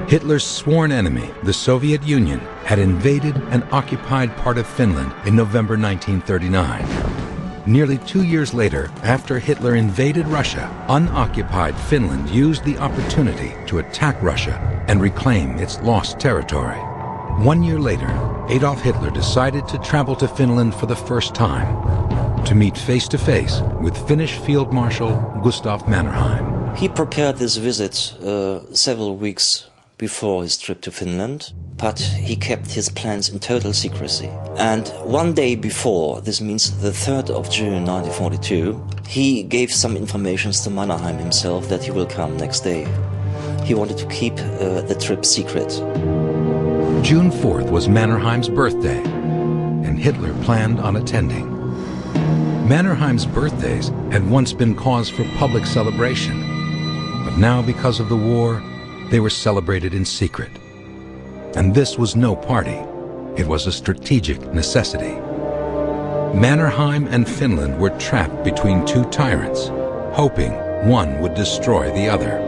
Hitler's sworn enemy, the Soviet Union, had invaded and occupied part of Finland in November 1939. Nearly 2 years later, after Hitler invaded Russia, unoccupied Finland used the opportunity to attack Russia and reclaim its lost territory. 1 year later, Adolf Hitler decided to travel to Finland for the first time, to meet face-to-face with Finnish Field Marshal Gustav Mannerheim. He prepared this visit several weeks before his trip to Finland, but he kept his plans in total secrecy. And 1 day before, this means the 3rd of June 1942, he gave some informations to Mannerheim himself that he will come next day. He wanted to keep the trip secret. June 4th was Mannerheim's birthday, and Hitler planned on attending. Mannerheim's birthdays had once been cause for public celebration, but now because of the war, they were celebrated in secret. And this was no party. It was a strategic necessity. Mannerheim and Finland were trapped between two tyrants, hoping one would destroy the other.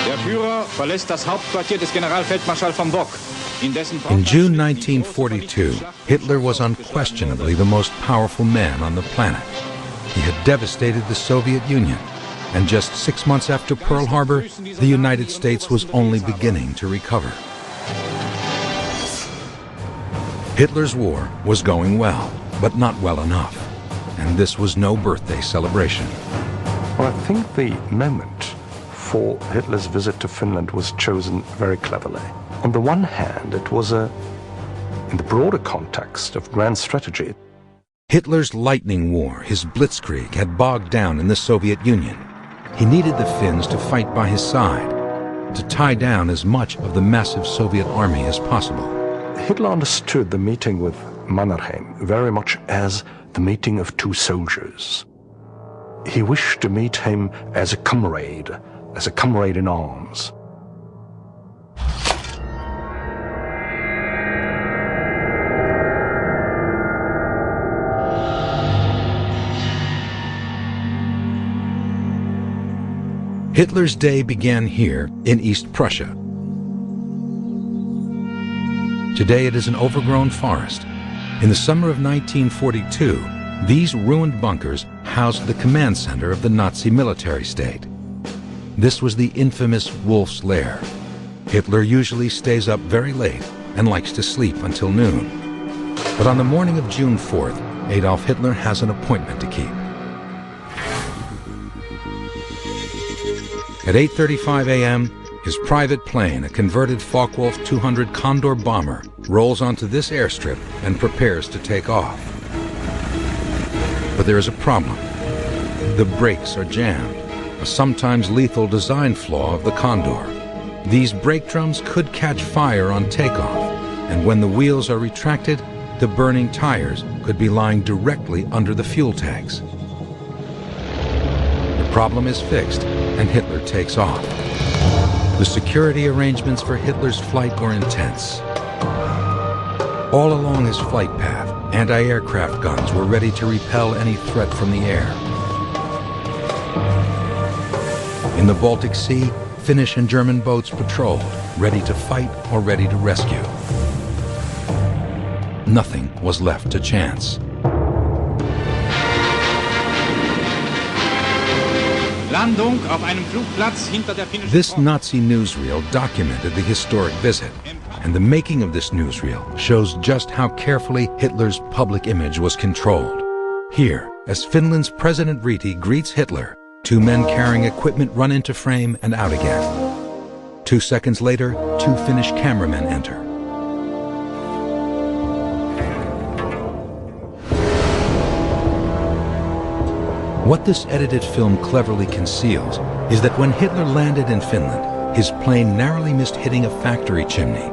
Der Führer verlässt das Hauptquartier des Generalfeldmarschall von Bock. In June 1942, Hitler was unquestionably the most powerful man on the planet. He had devastated the Soviet Union, and just 6 months after Pearl Harbor, the United States was only beginning to recover. Hitler's war was going well, but not well enough, and this was no birthday celebration. Well, I think the moment for Hitler's visit to Finland was chosen very cleverly. On the one hand, it was in the broader context of grand strategy. Hitler's lightning war, his blitzkrieg, had bogged down in the Soviet Union. He needed the Finns to fight by his side, to tie down as much of the massive Soviet army as possible. Hitler understood the meeting with Mannerheim very much as the meeting of two soldiers. He wished to meet him as a comrade in arms. Hitler's day began here in East Prussia. Today it is an overgrown forest. In the summer of 1942, these ruined bunkers housed the command center of the Nazi military state. This was the infamous Wolf's Lair. Hitler usually stays up very late and likes to sleep until noon. But on the morning of June 4th, Adolf Hitler has an appointment to keep. At 8:35 a.m., his private plane, a converted Focke-Wulf 200 Condor bomber, rolls onto this airstrip and prepares to take off. But there is a problem. The brakes are jammed, a sometimes lethal design flaw of the Condor. These brake drums could catch fire on takeoff, and when the wheels are retracted, the burning tires could be lying directly under the fuel tanks. The problem is fixed, and Hitler takes off. The security arrangements for Hitler's flight were intense. All along his flight path, anti-aircraft guns were ready to repel any threat from the air. In the Baltic Sea, Finnish and German boats patrolled, ready to fight or ready to rescue. Nothing was left to chance. This Nazi newsreel documented the historic visit, and the making of this newsreel shows just how carefully Hitler's public image was controlled. Here, as Finland's President Ryti greets Hitler, two men carrying equipment run into frame and out again. 2 seconds later, two Finnish cameramen enter. What this edited film cleverly conceals is that when Hitler landed in Finland, his plane narrowly missed hitting a factory chimney,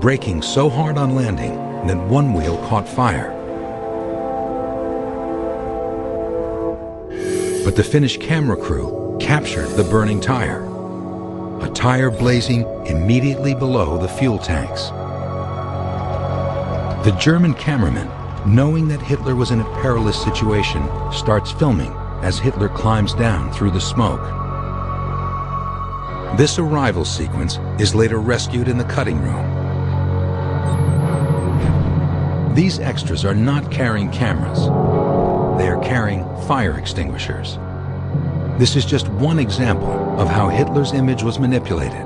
braking so hard on landing that one wheel caught fire. But the Finnish camera crew captured the burning tire, a tire blazing immediately below the fuel tanks. The German cameramen knowing that Hitler was in a perilous situation, starts filming as Hitler climbs down through the smoke. This arrival sequence is later rescued in the cutting room. These extras are not carrying cameras. They are carrying fire extinguishers. This is just one example of how Hitler's image was manipulated,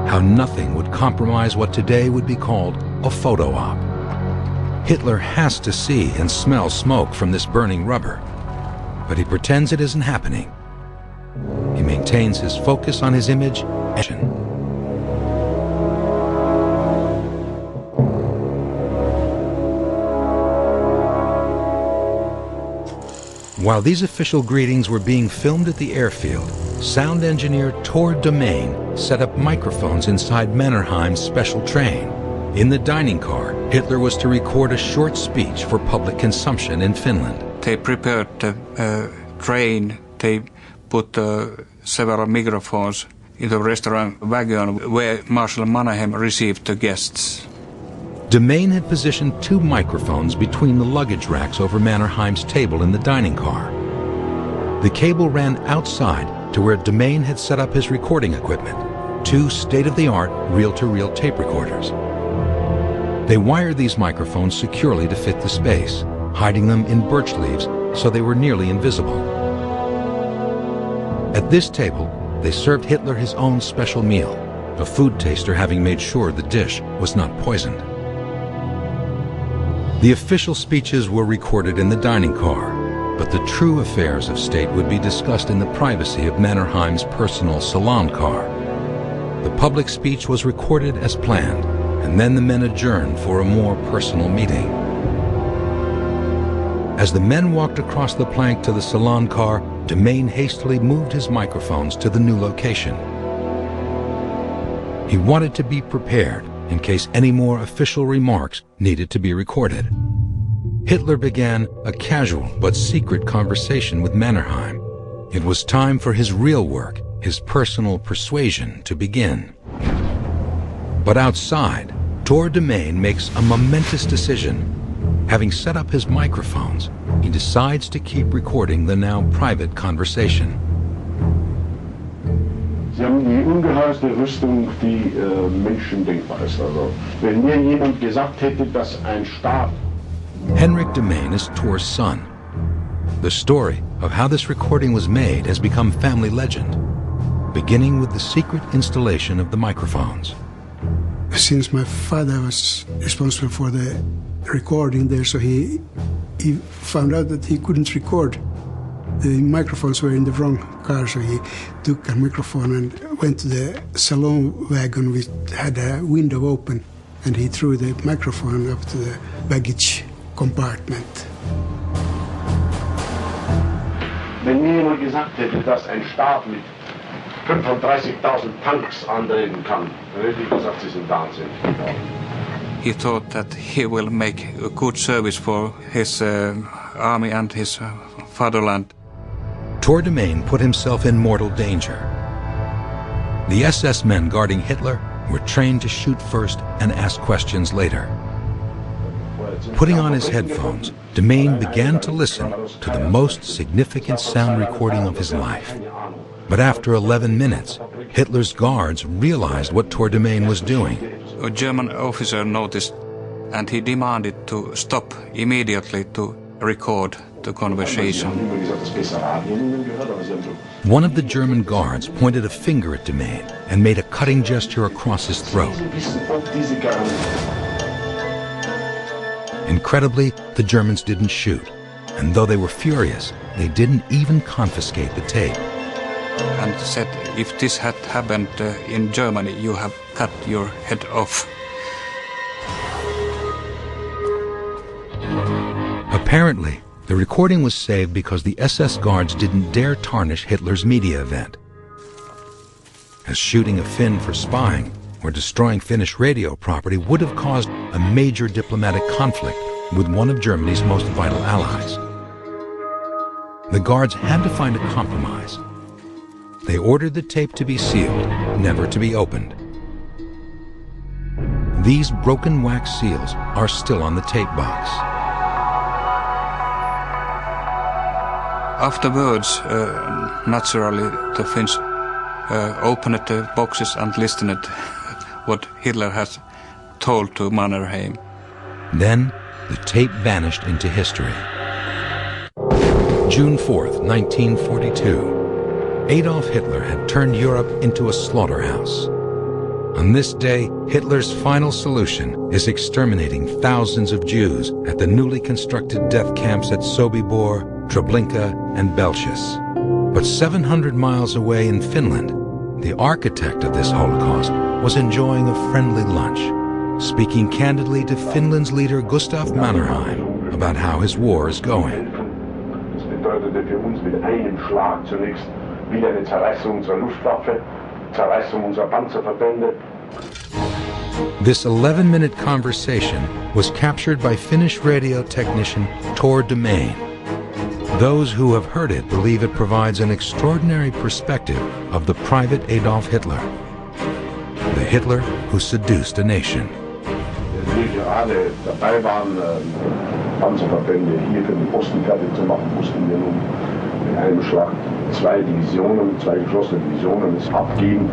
how nothing would compromise what today would be called a photo op. Hitler has to see and smell smoke from this burning rubber, but he pretends it isn't happening. He maintains his focus on his image and action. While these official greetings were being filmed at the airfield, sound engineer Tor Domain set up microphones inside Mannerheim's special train. In the dining car, Hitler was to record a short speech for public consumption in Finland. They prepared the train. They put several microphones in the restaurant wagon where Marshal Mannerheim received the guests. Domain had positioned 2 microphones between the luggage racks over Mannerheim's table in the dining car. The cable ran outside to where Domain had set up his recording equipment, 2 state-of-the-art reel-to-reel tape recorders. They wired these microphones securely to fit the space, hiding them in birch leaves so they were nearly invisible. At this table, they served Hitler his own special meal, a food taster having made sure the dish was not poisoned. The official speeches were recorded in the dining car, but the true affairs of state would be discussed in the privacy of Mannerheim's personal salon car. The public speech was recorded as planned, and then the men adjourned for a more personal meeting. As the men walked across the plank to the salon car, Domain hastily moved his microphones to the new location. He wanted to be prepared in case any more official remarks needed to be recorded. Hitler began a casual but secret conversation with Mannerheim. It was time for his real work, his personal persuasion, to begin. But outside, Tor Domain makes a momentous decision. Having set up his microphones, he decides to keep recording the now private conversation. Sie haben die ungeheuerste Rüstung, die menschendenkbar ist. Also, wenn mir jemand gesagt hätte, dass ein Stab... Henrik Domain is Tor's son. The story of how this recording was made has become family legend, beginning with the secret installation of the microphones. Since my father was responsible for the recording there, so he found out that he couldn't record. The microphones were in the wrong car, so he took a microphone and went to the salon wagon which had a window open, and he threw the microphone up to the baggage compartment. Wenn mir jemand gesagt hätte, dass ein Stab mit 35.000 Tanks anreden kann, dann hätte ich gesagt, Sie sind wahnsinnig. He thought that he will make a good service for his army and his fatherland. Tor Domain put himself in mortal danger. The SS men guarding Hitler were trained to shoot first and ask questions later. Putting on his headphones, Domain began to listen to the most significant sound recording of his life. But after 11 minutes, Hitler's guards realized what Tor Domain was doing. A German officer noticed, and he demanded to stop immediately to record the conversation. One of the German guards pointed a finger at Domain and made a cutting gesture across his throat. Incredibly, the Germans didn't shoot, and though they were furious, they didn't even confiscate the tape. And said, if this had happened in Germany, you have cut your head off. Apparently, the recording was saved because the SS guards didn't dare tarnish Hitler's media event. As shooting a Finn for spying or destroying Finnish radio property would have caused a major diplomatic conflict with one of Germany's most vital allies. The guards had to find a compromise. They ordered the tape to be sealed, never to be opened. These broken wax seals are still on the tape box. Afterwards, naturally, the Finns opened the boxes and listened what Hitler has told to Mannerheim. Then, the tape vanished into history. June 4th, 1942. Adolf Hitler had turned Europe into a slaughterhouse. On this day, Hitler's final solution is exterminating thousands of Jews at the newly constructed death camps at Sobibor, Treblinka, and Belchis. But 700 miles away in Finland, the architect of this Holocaust was enjoying a friendly lunch, speaking candidly to Finland's leader Gustav Mannerheim about how his war is going. Das bedeutete für uns mit einem Schlag zunächst wieder eine Zerreißung unserer Luftwaffe, Zerreißung unserer Panzerverbände. This 11-minute conversation was captured by Finnish radio technician Tor Domain. Those who have heard it believe it provides an extraordinary perspective of the private Adolf Hitler, the Hitler who seduced a nation. Wir gerade dabei waren, Panzerverbände hier für den Osten fertig zu machen, mussten wir nun in einem Schlag zwei geschlossene Divisionen abgeben.